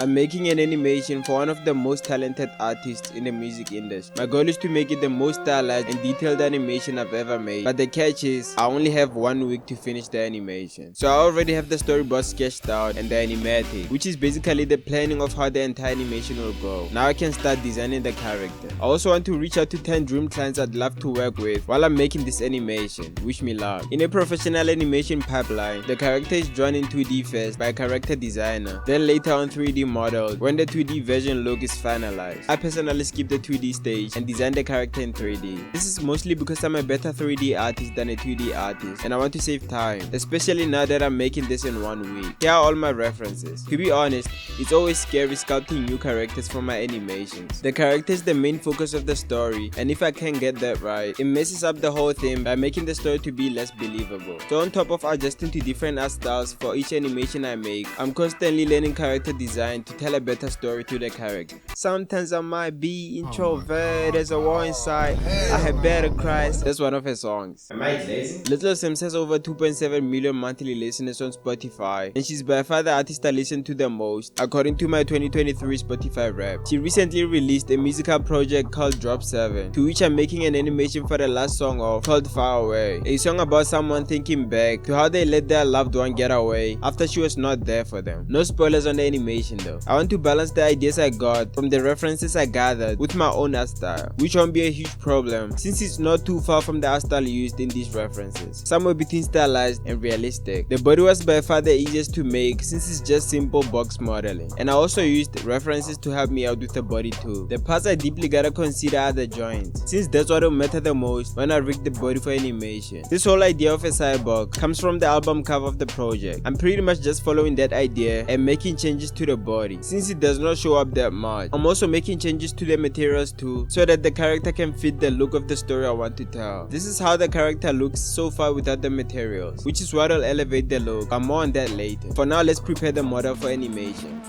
I'm making an animation for one of the most talented artists in the music industry. My goal is to make it the most stylized and detailed animation I've ever made, but the catch is I only have 1 week to finish the animation. So I already have the storyboard sketched out and the animating, which is basically the planning of how the entire animation will go. Now I can start designing the character. I also want to reach out to 10 dream clients I'd love to work with while I'm making this animation. Wish me luck. In a professional animation pipeline, the character is drawn in 2D first by a character designer, then later on 3D modeled when the 2D version look is finalized. I personally skip the 2D stage and design the character in 3D. This is mostly because I'm a better 3D artist than a 2D artist and I want to save time, especially now that I'm making this in 1 week. Here are all my references. To be honest, it's always scary sculpting new characters for my animations. The character is the main focus of the story, and if I can't get that right, it messes up the whole thing by making the story to be less believable. So on top of adjusting to different art styles for each animation I make, I'm constantly learning character design to tell a better story to the character. Sometimes I might be introverted, there's a war inside, I had better cries. That's one of her songs. Am I lazy? Little Sims has over 2.7 million monthly listeners on Spotify, and she's by far the artist I listen to the most, according to my 2023 Spotify Wrapped. She recently released a musical project called Drop 7, to which I'm making an animation for the last song of, called Far Away, a song about someone thinking back to how they let their loved one get away after she was not there for them. No spoilers on the animation though. I want to balance the ideas I got from the references I gathered with my own art style, which won't be a huge problem since it's not too far from the art style used in these references, somewhere between stylized and realistic. The body was by far the easiest to make since it's just simple box modeling, and I also used references to help me out with the body too. The parts I deeply gotta consider are the joints, since that's what will matter the most when I rig the body for animation. This whole idea of a cyborg comes from the album cover of the project. I'm pretty much just following that idea and making changes to the body since it does not show up that much. I'm also making changes to the materials too, so that the character can fit the look of the story I want to tell. This is how the character looks so far without the materials, which is what will elevate the look, but more on that later. For now, let's prepare the model for animation.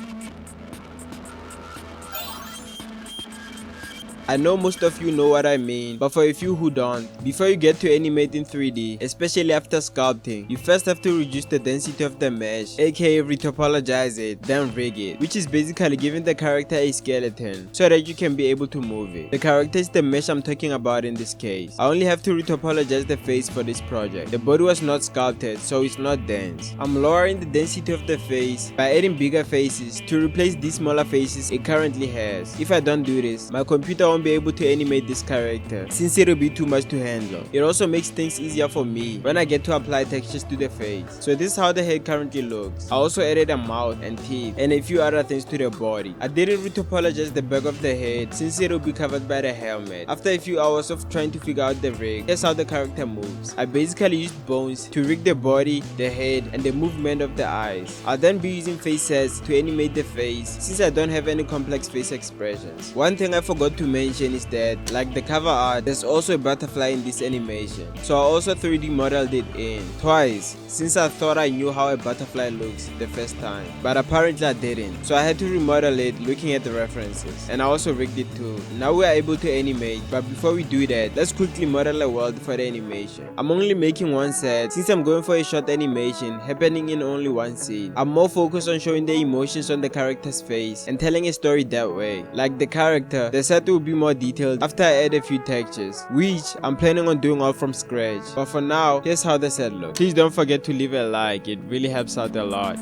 I know most of you know what I mean, but for a few who don't, before you get to animate in 3D, especially after sculpting, you first have to reduce the density of the mesh, aka retopologize it, then rig it, which is basically giving the character a skeleton so that you can be able to move it. The character is the mesh I'm talking about in this case. I only have to retopologize the face for this project. The body was not sculpted, so it's not dense. I'm lowering the density of the face by adding bigger faces to replace these smaller faces it currently has. If I don't do this, my computer won't be able to animate this character since it will be too much to handle. It also makes things easier for me when I get to apply textures to the face. So this is how the head currently looks. I also added a mouth and teeth and a few other things to the body. I didn't retopologize the back of the head since it will be covered by the helmet. After a few hours of trying to figure out the rig, here's how the character moves. I basically used bones to rig the body, the head, and the movement of the eyes. I'll then be using face sets to animate the face since I don't have any complex face expressions. One thing I forgot to mention is that, like the cover art, there's also a butterfly in this animation. So I also 3D modeled it in twice since I thought I knew how a butterfly looks the first time, but apparently I didn't. So I had to remodel it looking at the references, and I also rigged it too. Now we are able to animate, but before we do that, let's quickly model a world for the animation. I'm only making one set since I'm going for a short animation happening in only one scene. I'm more focused on showing the emotions on the character's face and telling a story that way. Like the character, the set will be more detailed after I add a few textures, which I'm planning on doing all from scratch. But for now, here's how the set looks. Please don't forget to leave a like, it really helps out a lot.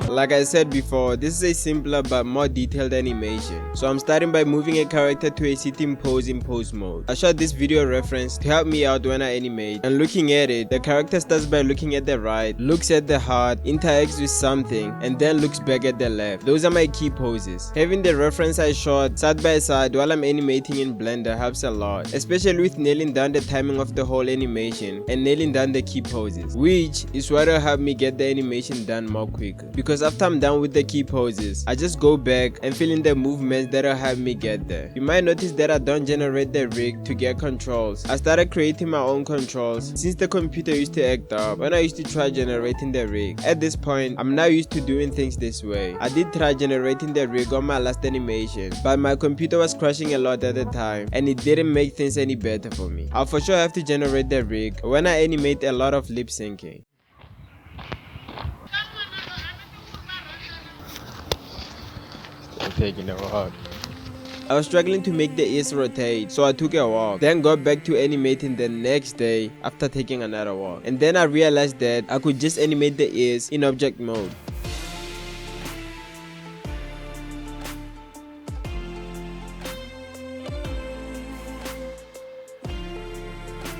Like I said before, this is a simpler but more detailed animation. So I'm starting by moving a character to a sitting pose in pose mode. I shot this video reference to help me out when I animate, and looking at it, the character starts by looking at the right, looks at the heart, interacts with something, and then looks back at the left. Those are my key poses. Having the reference I shot side by side while I'm animating in Blender helps a lot, especially with nailing down the timing of the whole animation and nailing down the key poses, which is what will help me get the animation done more quicker, because because after I'm done with the key poses, I just go back and fill in the movements that'll help me get there. You might notice that I don't generate the rig to get controls. I started creating my own controls since the computer used to act up when I used to try generating the rig. At this point, I'm now used to doing things this way. I did try generating the rig on my last animation, but my computer was crashing a lot at the time and it didn't make things any better for me. I'll for sure have to generate the rig when I animate a lot of lip syncing. Taking a walk. I was struggling to make the ears rotate, so I took a walk, then got back to animating the next day after taking another walk. And then I realized that I could just animate the ears in object mode.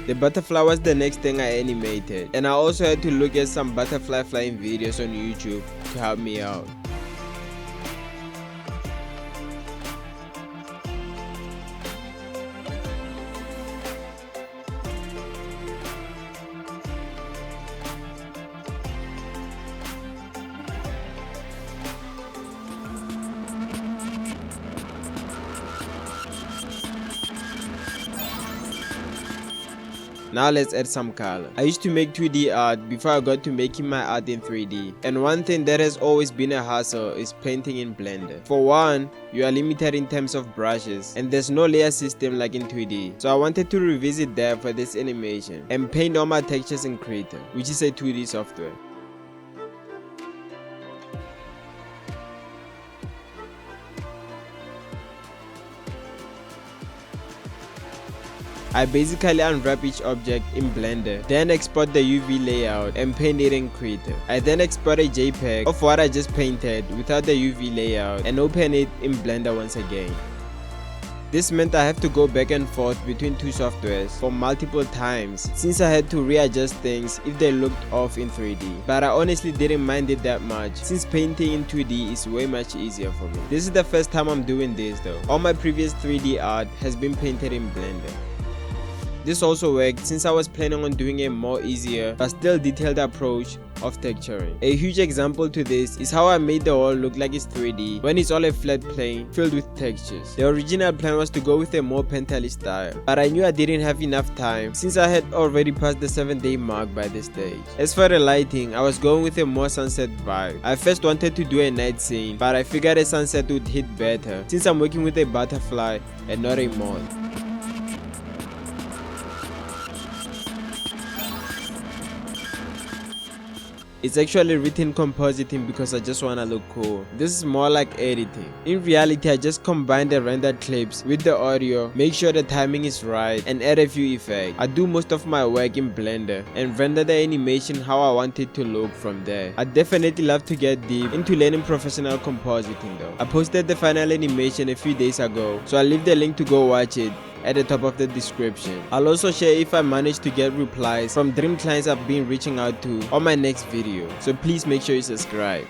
The butterfly was the next thing I animated, and I also had to look at some butterfly flying videos on YouTube to help me out. Now let's add some color. I used to make 2D art before I got to making my art in 3D. And one thing that has always been a hassle is painting in Blender. For one, you are limited in terms of brushes and there's no layer system like in 2D. So I wanted to revisit that for this animation and paint all my textures in Creator, which is a 2D software. I basically unwrap each object in Blender, then export the UV layout and paint it in Creator. I then export a JPEG of what I just painted without the UV layout and open it in Blender once again. This meant I have to go back and forth between two softwares for multiple times since I had to readjust things if they looked off in 3D. But I honestly didn't mind it that much since painting in 2D is way much easier for me. This is the first time I'm doing this though. All my previous 3D art has been painted in Blender. This also worked since I was planning on doing a more easier but still detailed approach of texturing. A huge example to this is how I made the wall look like it's 3D when it's all a flat plane filled with textures. The original plan was to go with a more painterly style, but I knew I didn't have enough time since I had already passed the 7-day mark by this stage. As for the lighting, I was going with a more sunset vibe. I first wanted to do a night scene, but I figured a sunset would hit better since I'm working with a butterfly and not a moth. It's actually written compositing because I just wanna look cool. This is more like editing. In reality, I just combine the rendered clips with the audio, make sure the timing is right, and add a few effects. I do most of my work in Blender and render the animation how I want it to look from there. I definitely love to get deep into learning professional compositing though. I posted the final animation a few days ago, so I'll leave the link to go watch it at the top of the description. I'll also share if I manage to get replies from dream clients I've been reaching out to on my next video, so please make sure you subscribe.